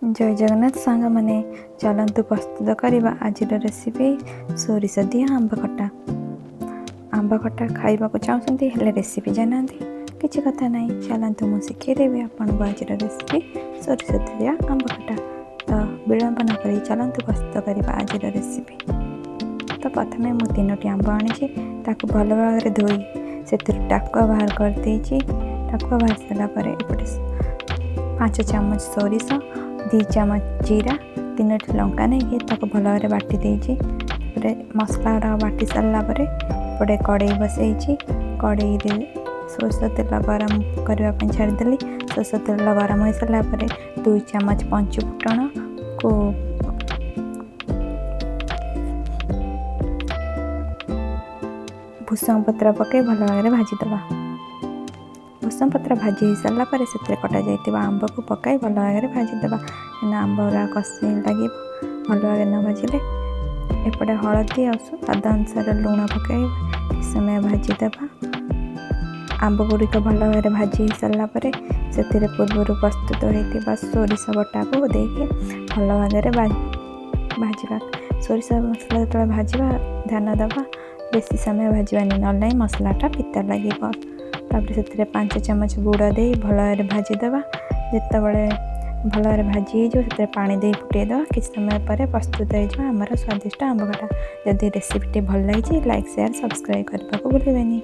जय जगन्नाथ सांग मैंने चलतु प्रस्तुत करवा आज रेसिपी सोरिष दिया आंब खटा खाइबा चाहते हेले रेसिपी जाना किसी कथा ना चलतु मुझे शिखेदेवी आपको आज रेसिपी सोरिष दिया आंब खटा। तो विलंब न कर चलतु प्रस्तुत करवा आज रेसिपी। तो प्रथम मुझे 3टी आंब आनी भल भाव धोई से टाकुआ बाहर कर टाकुआ बाहर सारापर एपटे 5 चामच सोरिष 2 चामच जीरा 3टी लंका नहीं भल भाव बाटी देती मसला बाटी सारा एपटे कड़े बसई कड़े सोरिष तेल गरम करने छाड़देली। सोरिष तेल गरम हो सारापर 2 चामच पंच फुटण को भूसंग पत्र पकई भल भाव भाजीदे। भूसंग पत्र भाजी हो सारापर से कटा जाइए आंब को पकई भल भाव भाजीदे। आंब गुरा कषि लगे भल भाव न भाजिले एपटे हलदी और स्वाद अनुसार लुण पकई किस समय भाजीदे। आंब गुड़िक भल भाव भाजी हो सारापर से पूर्व प्रस्तुत होता सोरिष बटा को देकी भल भाव भाजवा। सोरिष मसला जो भाजवा ध्यान दबा बेसी समय भाजवानी ना मसलाटा पिता लगे। तापर से 5 चामच गुड़ दे भल भाव भाजीदे। जिते भल भाव भाजी हो पानी दे फुटेद किस समय पर प्रस्तुत होमर स्वादिष्ट आंब खटा। जदि रेसिपीटी भल लगी लाइक शेयर सब्सक्राइब करने को भूलें।